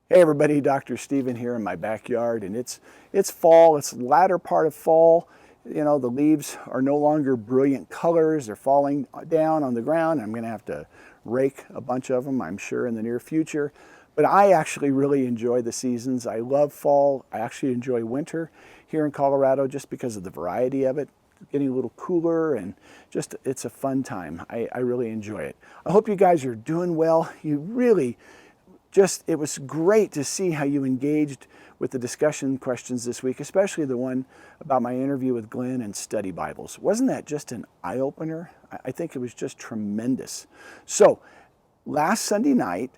Hey everybody, Dr. Stephen here in my backyard, and it's fall. It's the latter part of fall. You know, the leaves are no longer brilliant colors. They're falling down on the ground. I'm going to have to rake a bunch of them, I'm sure, in the near future. But I actually really enjoy the seasons. I love fall. I actually enjoy winter here in Colorado just because of the variety of it. Getting a little cooler and just it's a fun time. I really enjoy it. I hope you guys are doing well. You really it was great to see how you engaged with the discussion questions this week, especially the one about my interview with Glenn and study Bibles. Wasn't that just an eye-opener? I think it was just tremendous. So last Sunday night,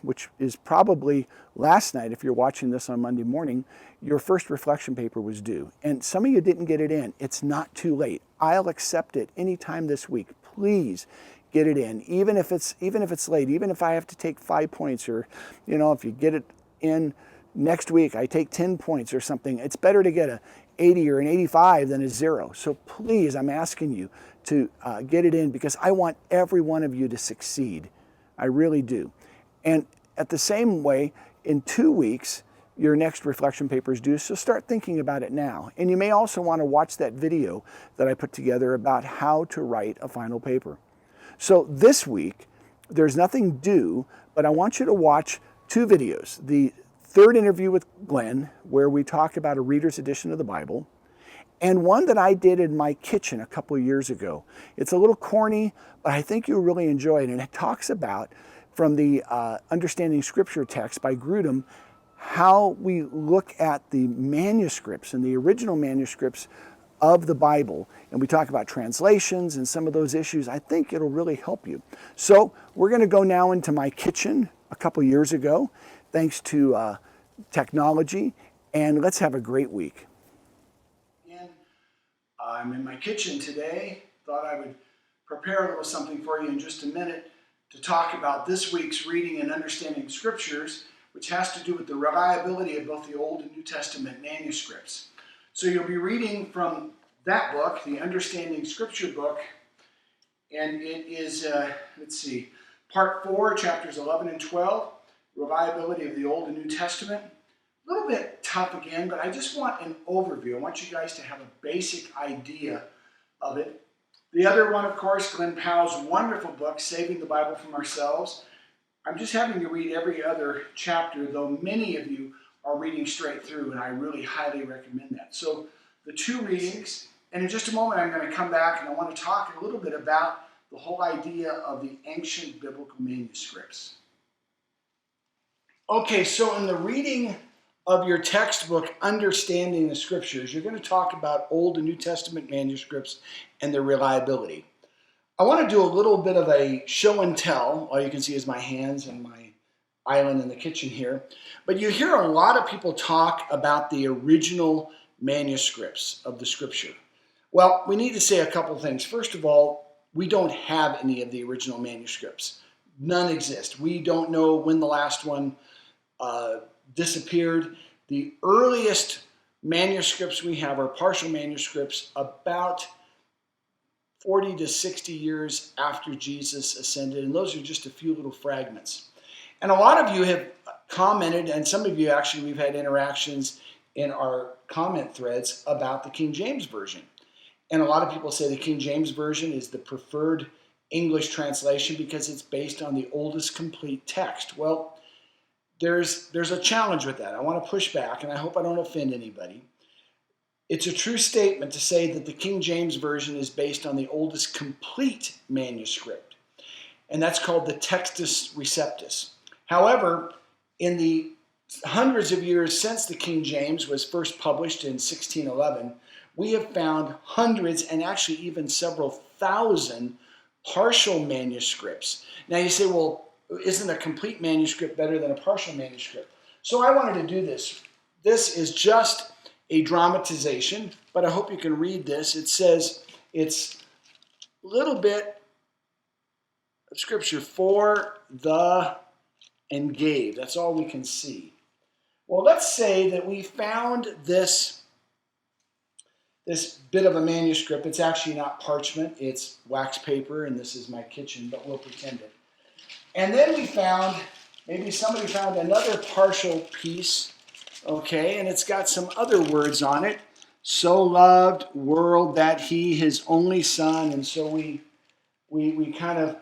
which is probably last night if you're watching this on Monday morning, your first reflection paper was due. And some of you didn't get it in. It's not too late. I'll accept it anytime this week. Please get it in, even if it's late, even if I have to take 5 points, or if you get it in next week, I take 10 points or something. It's better to get a 80 or an 85 than a 0. So please, I'm asking you to get it in, because I want every one of you to succeed. I really do. And at the same way, in 2 weeks, your next reflection paper is due, so start thinking about it now. And you may also want to watch that video that I put together about how to write a final paper. So this week, there's nothing due, but I want you to watch 2 videos. The third interview with Glenn, where we talk about a reader's edition of the Bible, and one that I did in my kitchen a couple of years ago. It's a little corny, but I think you'll really enjoy it. And it talks about, from the Understanding Scripture text by Grudem, how we look at the manuscripts and the original manuscripts of the Bible, and we talk about translations and some of those issues. I think it'll really help you. So we're going to go now into my kitchen a couple years ago, thanks to technology, and let's have a great week. And I'm in my kitchen today. Thought I would prepare a little something for you in just a minute to talk about this week's reading and understanding scriptures, which has to do with the reliability of both the Old and New Testament manuscripts. So you'll be reading from that book, the Understanding Scripture book, and it is, part 4, chapters 11 and 12, reliability of the Old and New Testament. A little bit tough again, but I just want an overview. I want you guys to have a basic idea of it. The other one, of course, Glenn Powell's wonderful book, Saving the Bible from Ourselves. I'm just having you read every other chapter, though many of you are reading straight through, and I really highly recommend that. So the 2 readings, and in just a moment I'm going to come back and I want to talk a little bit about the whole idea of the ancient biblical manuscripts. Okay, so in the reading of your textbook, Understanding the Scriptures, you're going to talk about Old and New Testament manuscripts and their reliability. I want to do a little bit of a show and tell. All you can see is my hands and my island in the kitchen here. But you hear a lot of people talk about the original manuscripts of the Scripture. Well, we need to say a couple things. First of all, we don't have any of the original manuscripts. None exist. We don't know when the last one disappeared. The earliest manuscripts we have are partial manuscripts about 40 to 60 years after Jesus ascended, and those are just a few little fragments. And a lot of you have commented, and some of you actually, we've had interactions in our comment threads about the King James Version. And a lot of people say the King James Version is the preferred English translation because it's based on the oldest complete text. Well, there's a challenge with that. I want to push back, and I hope I don't offend anybody. It's a true statement to say that the King James Version is based on the oldest complete manuscript, and that's called the Textus Receptus. However, in the hundreds of years since the King James was first published in 1611, we have found hundreds and actually even several thousand partial manuscripts. Now you say, well, isn't a complete manuscript better than a partial manuscript? So I wanted to do this. This is just a dramatization, but I hope you can read this. It says it's a little bit of scripture for, the, and gave. That's all we can see. Well, let's say that we found this bit of a manuscript. It's actually not parchment, it's wax paper, and this is my kitchen, but we'll pretend it. And then we found Maybe somebody found another partial piece, okay, and it's got some other words on it. So loved world that he, his only son, and so we kind of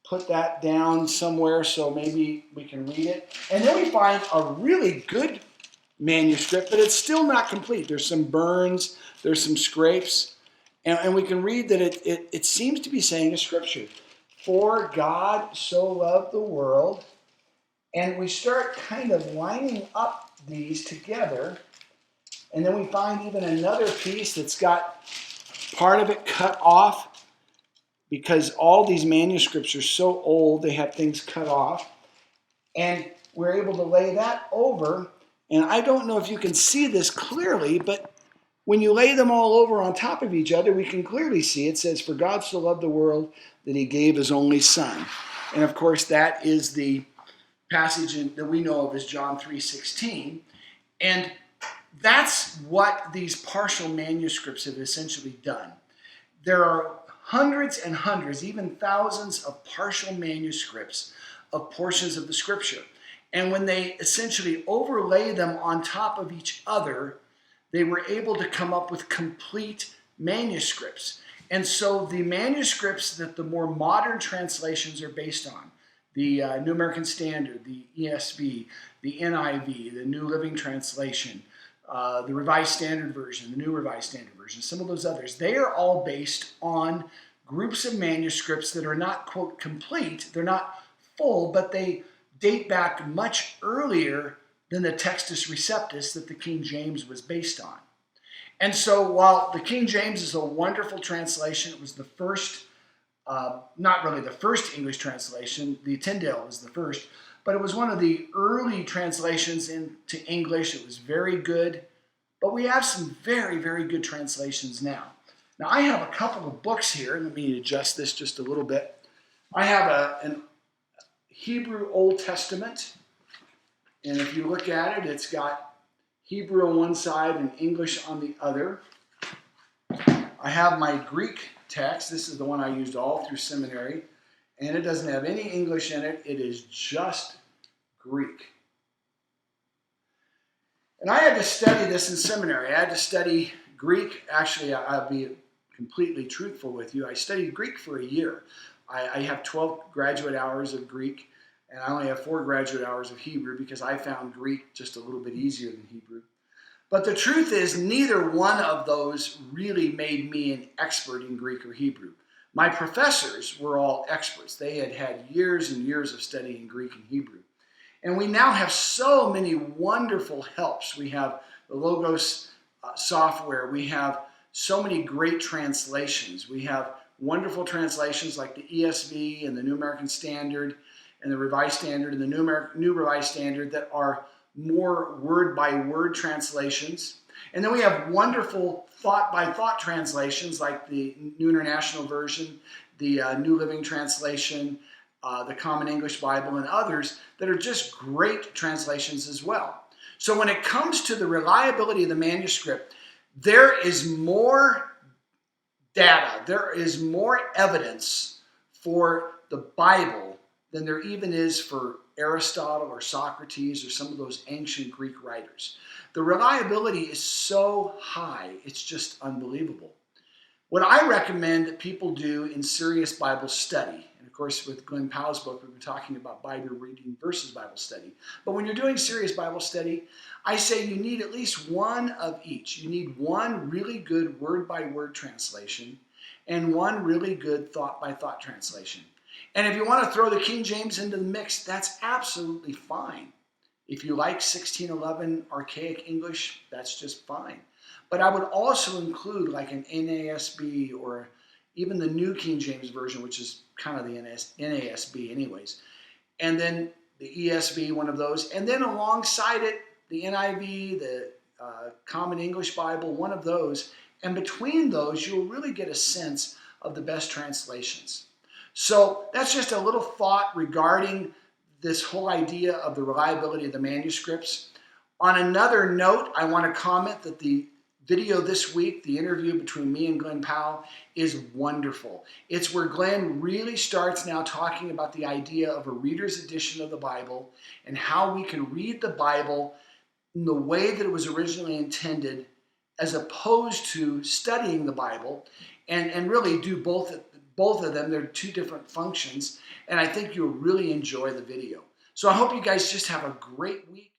put that down somewhere so maybe we can read it. And then we find a really good manuscript, but it's still not complete. There's some burns, there's some scrapes, and we can read that it seems to be saying a scripture. For God so loved the world, and we start kind of lining up these together, and then we find even another piece that's got part of it cut off, because all these manuscripts are so old, they have things cut off. And we're able to lay that over. And I don't know if you can see this clearly, but when you lay them all over on top of each other, we can clearly see it says, for God so loved the world that he gave his only son. And of course, that is the passage that we know of as John 3:16. And that's what these partial manuscripts have essentially done. There are hundreds and hundreds, even thousands of partial manuscripts of portions of the scripture. And when they essentially overlay them on top of each other, they were able to come up with complete manuscripts. And so the manuscripts that the more modern translations are based on, the New American Standard, the ESV, the NIV, the New Living Translation, the Revised Standard Version, the New Revised Standard Version, some of those others, they are all based on groups of manuscripts that are not, quote, complete. They're not full, but they date back much earlier than the Textus Receptus that the King James was based on. And so while the King James is a wonderful translation, it was the first, not really the first English translation, the Tyndale was the first, but it was one of the early translations into English. It was very good, but we have some very, very good translations now. Now, I have a couple of books here. Let me adjust this just a little bit. I have an Hebrew Old Testament, and if you look at it, it's got Hebrew on one side and English on the other. I have my Greek text. This is the one I used all through seminary, and it doesn't have any English in it. It is just Greek. And I had to study this in seminary. I had to study Greek. Actually, I'll be completely truthful with you. I studied Greek for a year. I have 12 graduate hours of Greek, and I only have 4 graduate hours of Hebrew because I found Greek just a little bit easier than Hebrew. But the truth is, neither one of those really made me an expert in Greek or Hebrew. My professors were all experts. They had had years and years of studying Greek and Hebrew. And we now have so many wonderful helps. We have the Logos software. We have so many great translations. We have wonderful translations like the ESV and the New American Standard and the Revised Standard and the New Revised Standard that are more word-by-word translations. And then we have wonderful thought-by-thought translations like the New International Version, the New Living Translation, the Common English Bible, and others that are just great translations as well. So when it comes to the reliability of the manuscript, there is more data, there is more evidence for the Bible than there even is for Aristotle or Socrates or some of those ancient Greek writers. The reliability is so high, it's just unbelievable. What I recommend that people do in serious Bible study, and of course with Glenn Powell's book, we've been talking about Bible reading versus Bible study. But when you're doing serious Bible study, I say you need at least one of each. You need one really good word-by-word translation and one really good thought-by-thought translation. And if you want to throw the King James into the mix, that's absolutely fine. If you like 1611 archaic English, that's just fine. But I would also include like an NASB or even the New King James Version, which is kind of the NASB anyways. And then the ESV, one of those. And then alongside it, the NIV, the Common English Bible, one of those. And between those, you'll really get a sense of the best translations. So that's just a little thought regarding this whole idea of the reliability of the manuscripts. On another note, I want to comment that the video this week, the interview between me and Glenn Powell, is wonderful. It's where Glenn really starts now talking about the idea of a reader's edition of the Bible and how we can read the Bible in the way that it was originally intended, as opposed to studying the Bible and really do both of them. They're two different functions, and I think you'll really enjoy the video. So I hope you guys just have a great week.